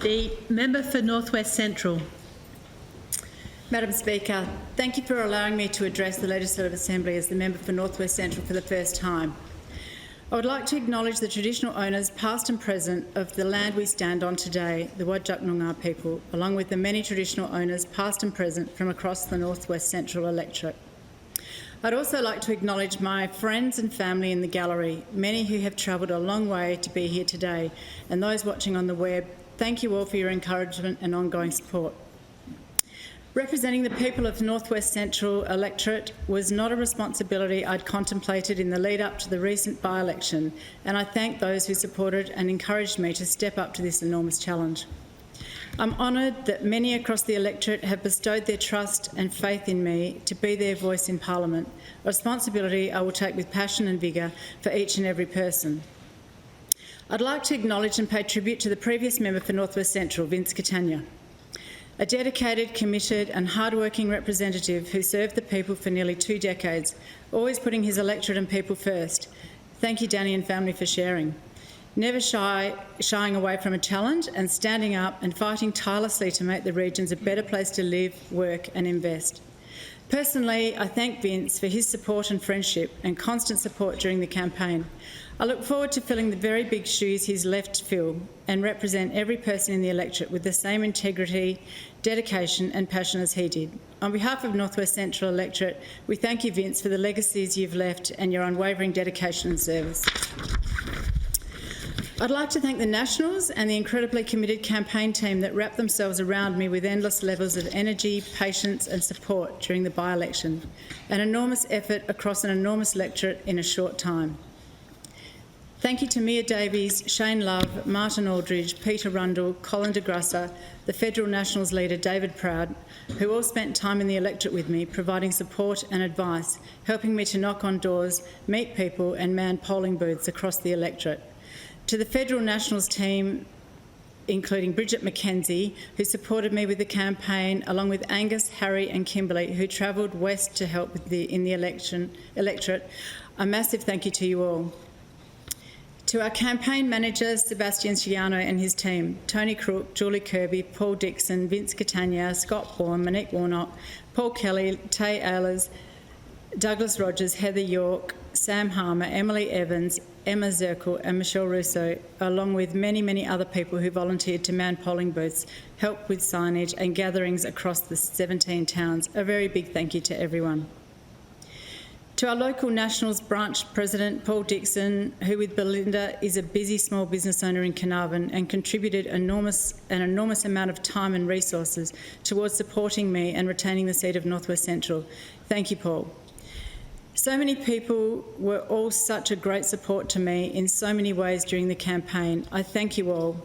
The member for North West Central. Madam Speaker, thank you for allowing me to address the Legislative Assembly as the member for North West Central for the first time. I would like to acknowledge the traditional owners, past and present, of the land we stand on today, the Whadjuk Noongar people, along with the many traditional owners, past and present, from across the North West Central electorate. I'd also like to acknowledge my friends and family in the gallery, many who have travelled a long way to be here today, and those watching on the web. Thank you all for your encouragement and ongoing support. Representing the people of North West Central electorate was not a responsibility I'd contemplated in the lead up to the recent by-election, and I thank those who supported and encouraged me to step up to this enormous challenge. I'm honoured that many across the electorate have bestowed their trust and faith in me to be their voice in Parliament, a responsibility I will take with passion and vigour for each and every person. I'd like to acknowledge and pay tribute to the previous member for North West Central, Vince Catania, a dedicated, committed and hard-working representative who served the people for nearly 2 decades, always putting his electorate and people first. Thank you, Danny and family, for sharing. Never shying away from a challenge and standing up and fighting tirelessly to make the regions a better place to live, work and invest. Personally, I thank Vince for his support and friendship and constant support during the campaign. I look forward to filling the very big shoes he's left to fill and represent every person in the electorate with the same integrity, dedication and passion as he did. On behalf of North West Central electorate, we thank you, Vince, for the legacies you've left and your unwavering dedication and service. I'd like to thank the Nationals and the incredibly committed campaign team that wrapped themselves around me with endless levels of energy, patience and support during the by-election. An enormous effort across an enormous electorate in a short time. Thank you to Mia Davies, Shane Love, Martin Aldridge, Peter Rundle, Colin de Grassa, the Federal Nationals leader David Proud, who all spent time in the electorate with me, providing support and advice, helping me to knock on doors, meet people and man polling booths across the electorate. To the Federal Nationals team, including Bridget McKenzie, who supported me with the campaign, along with Angus, Harry and Kimberley, who travelled west to help with in the electorate, a massive thank you to you all. To our campaign managers, Sebastian Ciano and his team, Tony Crook, Julie Kirby, Paul Dixon, Vince Catania, Scott Bourne, Monique Warnock, Paul Kelly, Tay Ehlers, Douglas Rogers, Heather York, Sam Harmer, Emily Evans, Emma Zirkle and Michelle Russo, along with many, many other people who volunteered to man polling booths, help with signage and gatherings across the 17 towns. A very big thank you to everyone. To our local Nationals branch president, Paul Dixon, who with Belinda is a busy small business owner in Carnarvon and contributed an enormous amount of time and resources towards supporting me and retaining the seat of North West Central. Thank you, Paul. So many people were all such a great support to me in so many ways during the campaign. I thank you all.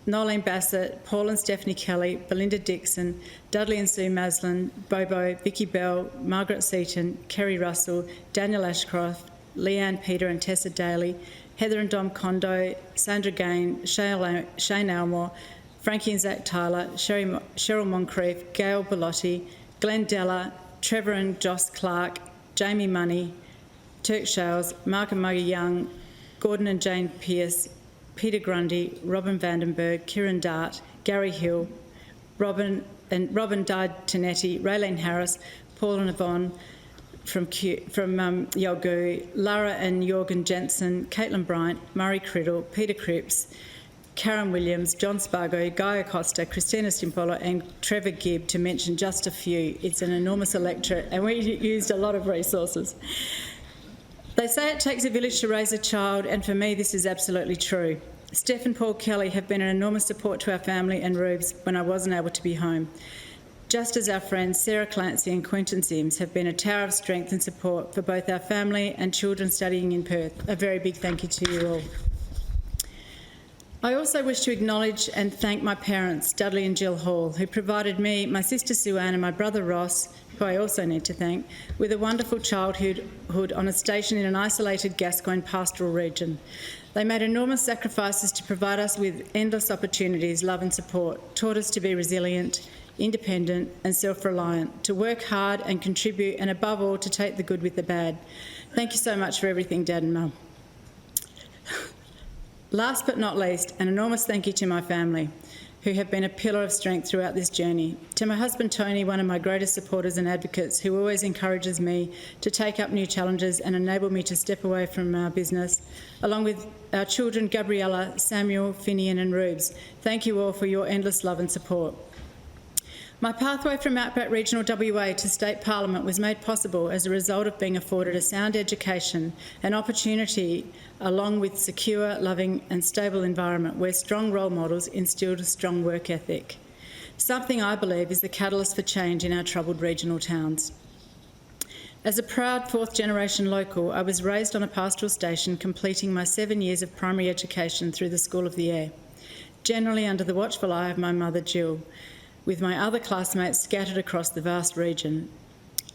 Nolene Bassett, Paul and Stephanie Kelly, Belinda Dixon, Dudley and Sue Maslin, Bobo, Vicky Bell, Margaret Seaton, Kerry Russell, Daniel Ashcroft, Leanne Peter and Tessa Daly, Heather and Dom Kondo, Sandra Gain, Shane Elmore, Frankie and Zach Tyler, Cheryl Moncrief, Gail Bellotti, Glenn Della, Trevor and Joss Clark, Jamie Money, Turk Shales, Mark and Mugger Young, Gordon and Jane Pearce, Peter Grundy, Robin Vandenberg, Kieran Dart, Gary Hill, Robin Died Tanetti, Raylene Harris, Paul and Yvonne from Yalgoo, Lara and Jorgen Jensen, Caitlin Bryant, Murray Criddle, Peter Cripps, Karen Williams, John Spargo, Guy Acosta, Christina Stimpolo and Trevor Gibb, to mention just a few. It's an enormous electorate and we used a lot of resources. They say it takes a village to raise a child, and for me this is absolutely true. Steph and Paul Kelly have been an enormous support to our family and Rubes when I wasn't able to be home. Just as our friends Sarah Clancy and Quentin Sims have been a tower of strength and support for both our family and children studying in Perth. A very big thank you to you all. I also wish to acknowledge and thank my parents, Dudley and Jill Hall, who provided me, my sister Sue Ann and my brother Ross, who I also need to thank, with a wonderful childhood on a station in an isolated Gascoyne pastoral region. They made enormous sacrifices to provide us with endless opportunities, love and support, taught us to be resilient, independent and self-reliant, to work hard and contribute, and above all, to take the good with the bad. Thank you so much for everything, Dad and Mum. Last but not least, an enormous thank you to my family, who have been a pillar of strength throughout this journey. To my husband Tony, one of my greatest supporters and advocates, who always encourages me to take up new challenges and enable me to step away from our business, along with our children Gabriella, Samuel, Finian and Rubes. Thank you all for your endless love and support. My pathway from Outback Regional WA to State Parliament was made possible as a result of being afforded a sound education and opportunity, along with secure, loving and stable environment where strong role models instilled a strong work ethic. Something I believe is the catalyst for change in our troubled regional towns. As a proud fourth-generation local, I was raised on a pastoral station, completing my 7 years of primary education through the School of the Air, generally under the watchful eye of my mother Jill, with my other classmates scattered across the vast region.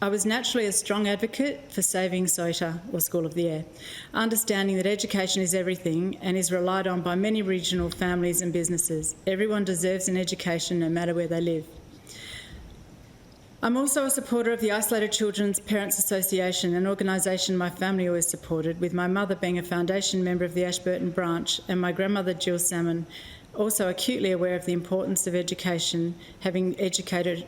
I was naturally a strong advocate for saving SOTA, or School of the Air, understanding that education is everything and is relied on by many regional families and businesses. Everyone deserves an education no matter where they live. I'm also a supporter of the Isolated Children's Parents Association, an organisation my family always supported, with my mother being a foundation member of the Ashburton branch and my grandmother Jill Salmon also acutely aware of the importance of education, having educated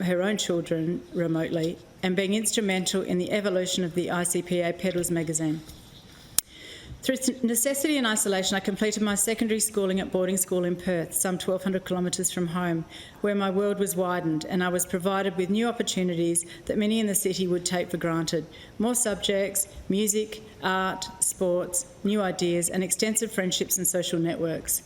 her own children remotely and being instrumental in the evolution of the ICPA Pedals magazine. Through necessity and isolation, I completed my secondary schooling at boarding school in Perth, some 1,200 kilometres from home, where my world was widened and I was provided with new opportunities that many in the city would take for granted. More subjects, music, art, sports, new ideas and extensive friendships and social networks.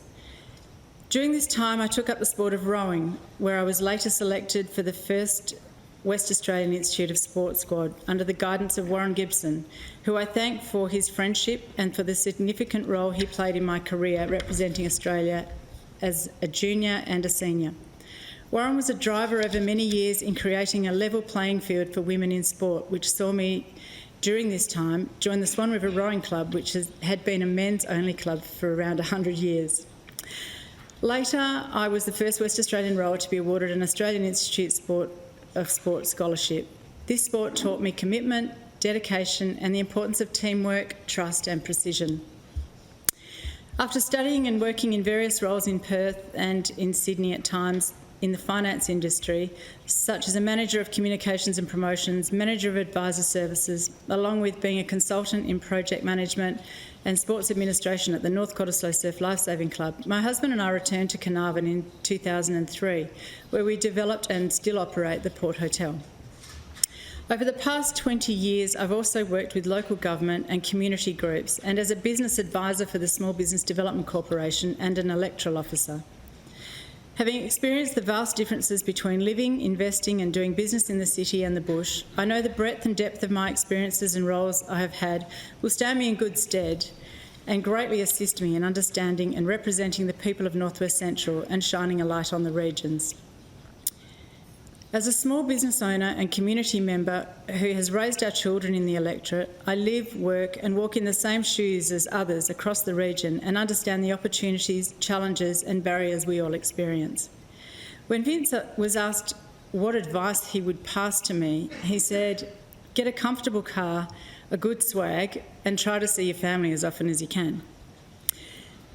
During this time, I took up the sport of rowing, where I was later selected for the first West Australian Institute of Sport squad under the guidance of Warren Gibson, who I thank for his friendship and for the significant role he played in my career representing Australia as a junior and a senior. Warren was a driver over many years in creating a level playing field for women in sport, which saw me during this time join the Swan River Rowing Club, which had been a men's-only club for around 100 years. Later, I was the first West Australian rower to be awarded an Australian Institute of Sport scholarship. This sport taught me commitment, dedication and the importance of teamwork, trust and precision. After studying and working in various roles in Perth and in Sydney at times in the finance industry, such as a manager of communications and promotions, manager of advisor services, along with being a consultant in project management and sports administration at the North Cottesloe Surf Lifesaving Club, my husband and I returned to Carnarvon in 2003, where we developed and still operate the Port Hotel. Over the past 20 years, I've also worked with local government and community groups and as a business advisor for the Small Business Development Corporation and an electoral officer. Having experienced the vast differences between living, investing and doing business in the city and the bush, I know the breadth and depth of my experiences and roles I have had will stand me in good stead and greatly assist me in understanding and representing the people of North West Central and shining a light on the regions. As a small business owner and community member who has raised our children in the electorate, I live, work and walk in the same shoes as others across the region and understand the opportunities, challenges and barriers we all experience. When Vince was asked what advice he would pass to me, he said, "Get a comfortable car, a good swag and try to see your family as often as you can."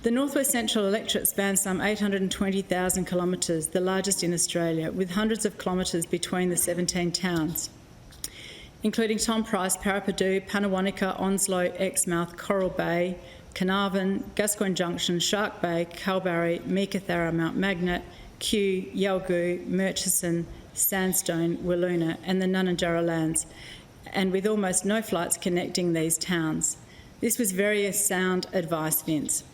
The North West Central electorate spans some 820,000 kilometres, the largest in Australia, with hundreds of kilometres between the 17 towns, including Tom Price, Parapadu, Pannawonica, Onslow, Exmouth, Coral Bay, Carnarvon, Gascoyne Junction, Shark Bay, Kalbarri, Meekatharra, Mount Magnet, Kew, Yalgoo, Murchison, Sandstone, Wiluna and the Nunanjara lands, and with almost no flights connecting these towns. This was very sound advice, Vince.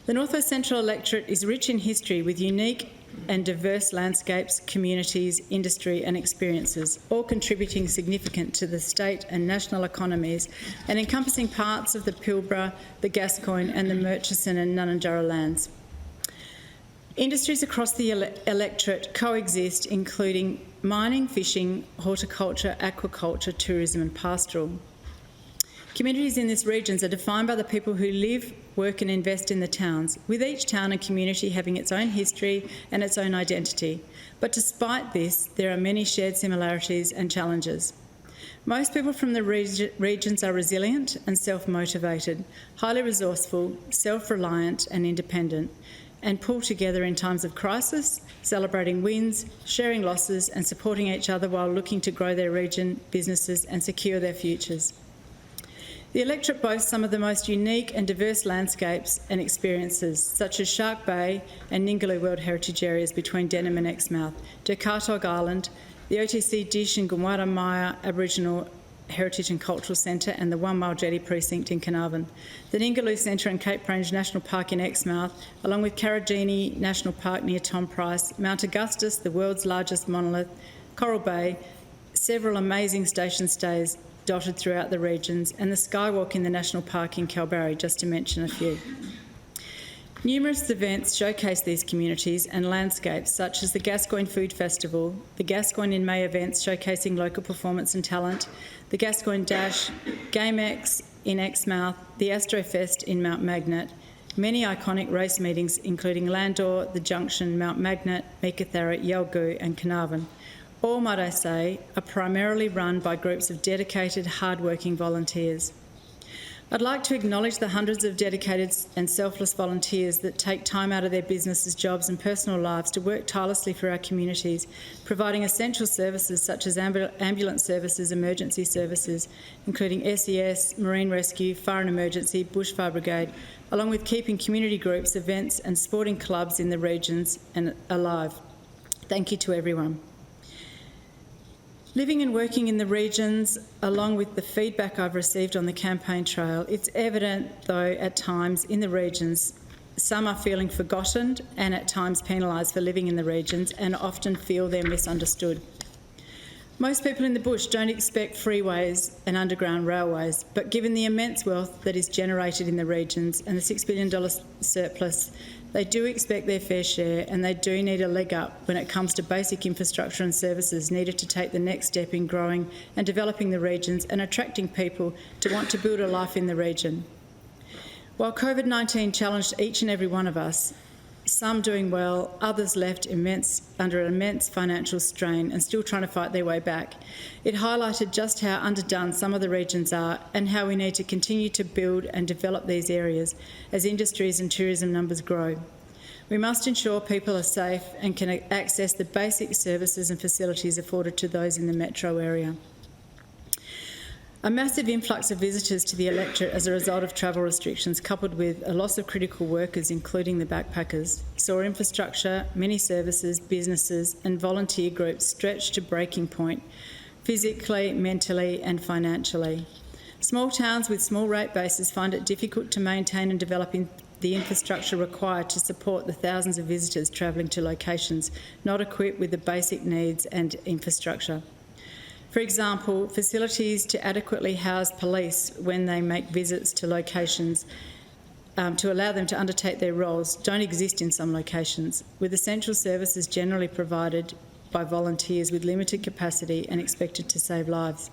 The North West Central electorate is rich in history with unique and diverse landscapes, communities, industry and experiences, all contributing significant to the state and national economies and encompassing parts of the Pilbara, the Gascoyne and the Murchison and Nunanjara lands. Industries across the electorate coexist, including mining, fishing, horticulture, aquaculture, tourism and pastoral. Communities in these regions are defined by the people who live, work and invest in the towns, with each town and community having its own history and its own identity. But despite this, there are many shared similarities and challenges. Most people from the regions are resilient and self-motivated, highly resourceful, self-reliant and independent, and pull together in times of crisis, celebrating wins, sharing losses and supporting each other while looking to grow their region, businesses and secure their futures. The electorate boasts some of the most unique and diverse landscapes and experiences, such as Shark Bay and Ningaloo World Heritage Areas between Denham and Exmouth, Dirkartog Island, the OTC Dish and Gumwara Maya Aboriginal Heritage and Cultural Centre and the 1 Mile Jetty Precinct in Carnarvon, the Ningaloo Centre and Cape Range National Park in Exmouth, along with Karajini National Park near Tom Price, Mount Augustus, the world's largest monolith, Coral Bay, several amazing station stays dotted throughout the regions, and the Skywalk in the National Park in Kalbarri, just to mention a few. Numerous events showcase these communities and landscapes, such as the Gascoyne Food Festival, the Gascoyne in May events showcasing local performance and talent, the Gascoyne Dash, GameX in Exmouth, the Astrofest in Mount Magnet, many iconic race meetings including Landor, The Junction, Mount Magnet, Meekatharra, Yalgoo and Carnarvon. All, might I say, are primarily run by groups of dedicated, hard-working volunteers. I'd like to acknowledge the hundreds of dedicated and selfless volunteers that take time out of their businesses, jobs and personal lives to work tirelessly for our communities, providing essential services such as ambulance services, emergency services, including SES, Marine Rescue, Fire and Emergency, Bushfire Brigade, along with keeping community groups, events and sporting clubs in the regions and alive. Thank you to everyone. Living and working in the regions, along with the feedback I've received on the campaign trail, it's evident, though, at times in the regions, some are feeling forgotten and at times penalised for living in the regions and often feel they're misunderstood. Most people in the bush don't expect freeways and underground railways, but given the immense wealth that is generated in the regions and the $6 billion surplus, they do expect their fair share, and they do need a leg up when it comes to basic infrastructure and services needed to take the next step in growing and developing the regions and attracting people to want to build a life in the region. While COVID-19 challenged each and every one of us, some doing well, others left under immense financial strain and still trying to fight their way back, it highlighted just how underdone some of the regions are and how we need to continue to build and develop these areas as industries and tourism numbers grow. We must ensure people are safe and can access the basic services and facilities afforded to those in the metro area. A massive influx of visitors to the electorate as a result of travel restrictions, coupled with a loss of critical workers, including the backpackers, saw infrastructure, many services, businesses and volunteer groups stretched to breaking point, physically, mentally and financially. Small towns with small rate bases find it difficult to maintain and develop the infrastructure required to support the thousands of visitors travelling to locations not equipped with the basic needs and infrastructure. For example, facilities to adequately house police when they make visits to locations to allow them to undertake their roles don't exist in some locations, with essential services generally provided by volunteers with limited capacity and expected to save lives.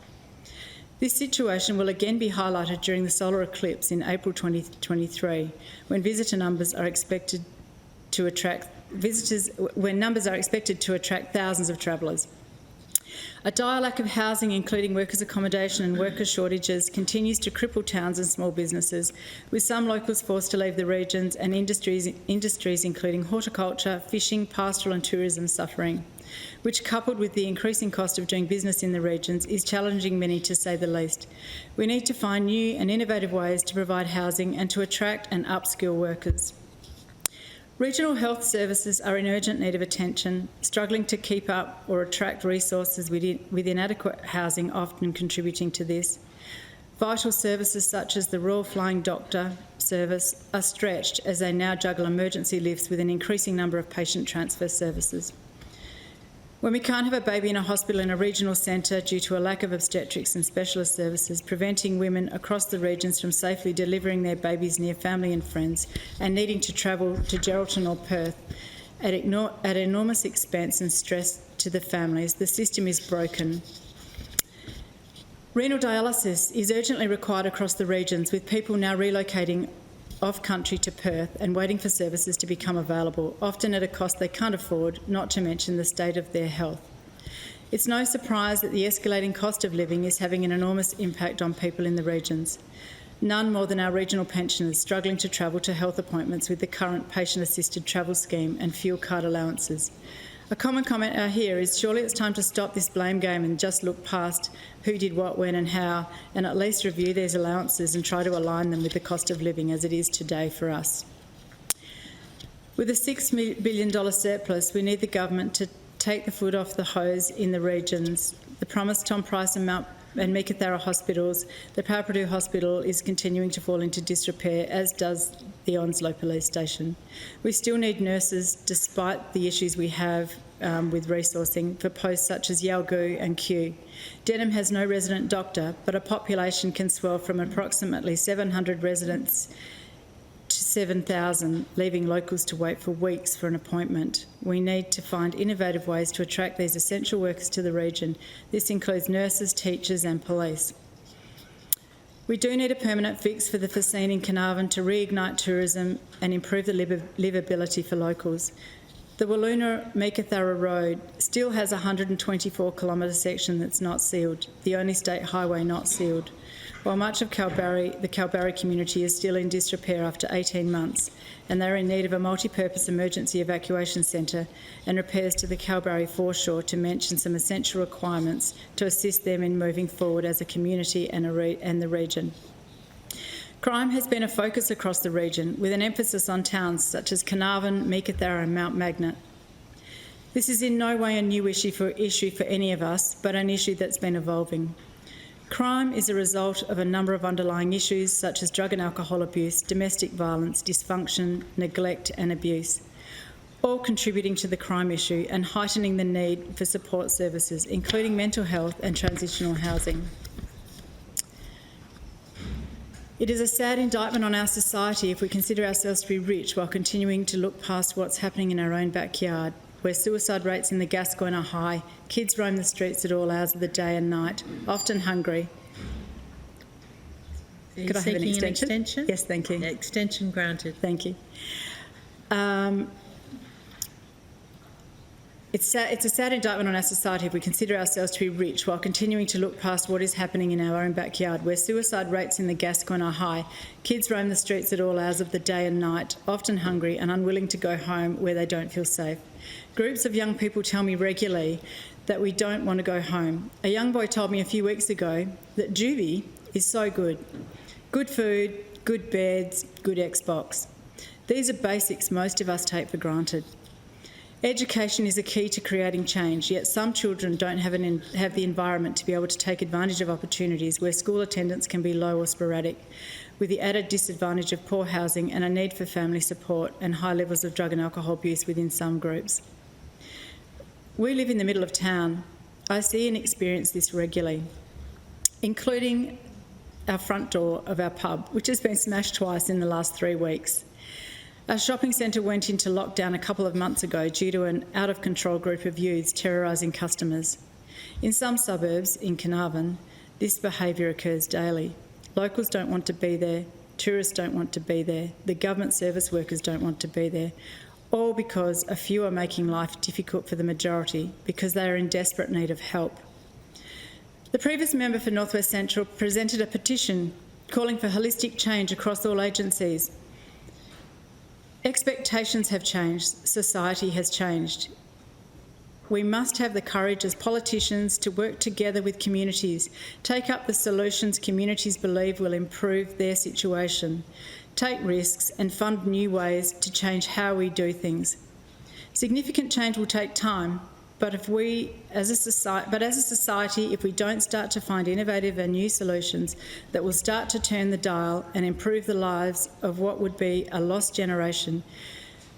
This situation will again be highlighted during the solar eclipse in April 2023, when numbers are expected to attract thousands of travellers. A dire lack of housing, including workers' accommodation and worker shortages, continues to cripple towns and small businesses, with some locals forced to leave the regions and industries including horticulture, fishing, pastoral and tourism suffering, which, coupled with the increasing cost of doing business in the regions, is challenging many, to say the least. We need to find new and innovative ways to provide housing and to attract and upskill workers. Regional health services are in urgent need of attention, struggling to keep up or attract resources with inadequate housing often contributing to this. Vital services such as the Royal Flying Doctor service are stretched as they now juggle emergency lifts with an increasing number of patient transfer services. When we can't have a baby in a hospital in a regional centre due to a lack of obstetrics and specialist services, preventing women across the regions from safely delivering their babies near family and friends and needing to travel to Geraldton or Perth at enormous expense and stress to the families, the system is broken. Renal dialysis is urgently required across the regions, with people now relocating off-country to Perth and waiting for services to become available, often at a cost they can't afford, not to mention the state of their health. It's no surprise that the escalating cost of living is having an enormous impact on people in the regions. None more than our regional pensioners struggling to travel to health appointments with the current patient-assisted travel scheme and fuel card allowances. A common comment I hear is surely it's time to stop this blame game and just look past who did what, when and how, and at least review these allowances and try to align them with the cost of living as it is today for us. With a $6 billion surplus, we need the government to take the foot off the hose in the regions. The promised Tom Price and Meekatharra hospitals, the Papadu Hospital is continuing to fall into disrepair, as does the Onslow Police Station. We still need nurses, despite the issues we have with resourcing, for posts such as Yalgoo and Kew. Denham has no resident doctor, but a population can swell from approximately 700 residents to 7,000, leaving locals to wait for weeks for an appointment. We need to find innovative ways to attract these essential workers to the region. This includes nurses, teachers and police. We do need a permanent fix for the Facine in Carnarvon to reignite tourism and improve the livability for locals. The Wiluna-Meekatharra Road still has a 124 kilometre section that's not sealed, the only state highway not sealed. While much of the Kalbarri community is still in disrepair after 18 months, and they're in need of a multi-purpose emergency evacuation centre and repairs to the Kalbarri foreshore, to mention some essential requirements to assist them in moving forward as a community and the region. Crime has been a focus across the region, with an emphasis on towns such as Carnarvon, Meekatharra and Mount Magnet. This is in no way a new issue for any of us, but an issue that's been evolving. Crime is a result of a number of underlying issues such as drug and alcohol abuse, domestic violence, dysfunction, neglect and abuse, all contributing to the crime issue and heightening the need for support services, including mental health and transitional housing. It is a sad indictment on our society if we consider ourselves to be rich while continuing to look past what's happening in our own backyard, where suicide rates in the Gascoyne are high, kids roam the streets at all hours of the day and night, often hungry. Could I have an extension? Yes, thank you. Extension granted. Thank you. It's a sad indictment on our society if we consider ourselves to be rich while continuing to look past what is happening in our own backyard, where suicide rates in the Gascoyne are high, kids roam the streets at all hours of the day and night, often hungry and unwilling to go home where they don't feel safe. Groups of young people tell me regularly that we don't want to go home. A young boy told me a few weeks ago that juvie is so good. Good food, good beds, good Xbox. These are basics most of us take for granted. Education is a key to creating change, yet some children don't have the environment to be able to take advantage of opportunities where school attendance can be low or sporadic, with the added disadvantage of poor housing and a need for family support and high levels of drug and alcohol abuse within some groups. We live in the middle of town. I see and experience this regularly, including our front door of our pub, which has been smashed twice in the last 3 weeks. Our shopping centre went into lockdown a couple of months ago due to an out-of-control group of youths terrorising customers. In some suburbs in Carnarvon, this behaviour occurs daily. Locals don't want to be there, tourists don't want to be there, the government service workers don't want to be there, all because a few are making life difficult for the majority because they are in desperate need of help. The previous member for North West Central presented a petition calling for holistic change across all agencies. Expectations have changed, society has changed. We must have the courage as politicians to work together with communities, take up the solutions communities believe will improve their situation, take risks and fund new ways to change how we do things. Significant change will take time, but as a society, if we don't start to find innovative and new solutions that will start to turn the dial and improve the lives of what would be a lost generation,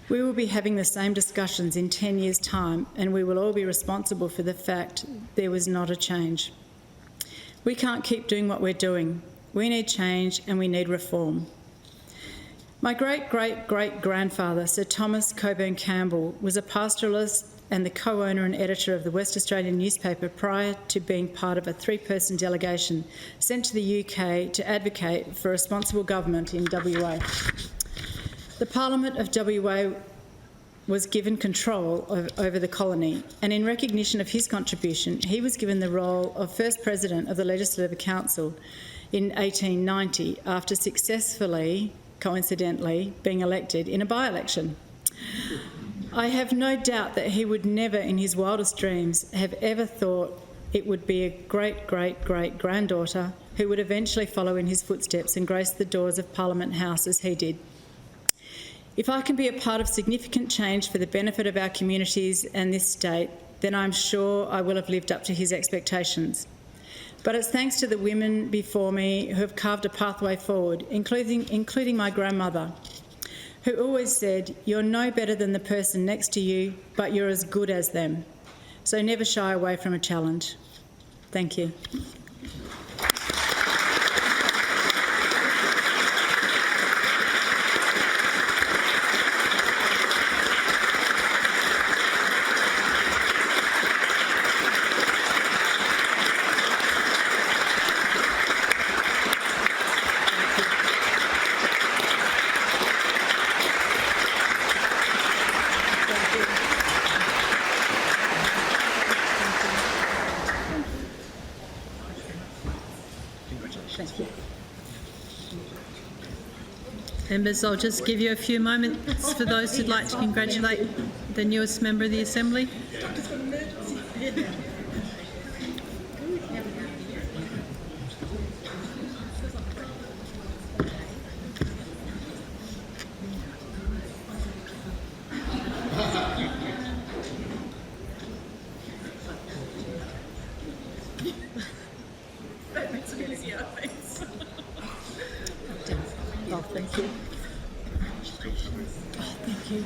we will be having the same discussions in 10 years' time, and we will all be responsible for the fact there was not a change. We can't keep doing what we're doing. We need change and we need reform. My great-great-great-grandfather, Sir Thomas Coburn Campbell, was a pastoralist and the co-owner and editor of the West Australian newspaper prior to being part of a 3-person delegation sent to the UK to advocate for responsible government in WA. The Parliament of WA was given control over the colony, and in recognition of his contribution, he was given the role of first president of the Legislative Council in 1890 after successfully, coincidentally, being elected in a by-election. I have no doubt that he would never in his wildest dreams have ever thought it would be a great-great-great-granddaughter who would eventually follow in his footsteps and grace the doors of Parliament House as he did. If I can be a part of significant change for the benefit of our communities and this state, then I'm sure I will have lived up to his expectations. But it's thanks to the women before me who have carved a pathway forward, including my grandmother, who always said, "You're no better than the person next to you, but you're as good as them." So never shy away from a challenge. Thank you. Members, I'll just give you a few moments for those who'd like to congratulate the newest member of the Assembly. Oh, thank you. Oh, thank you.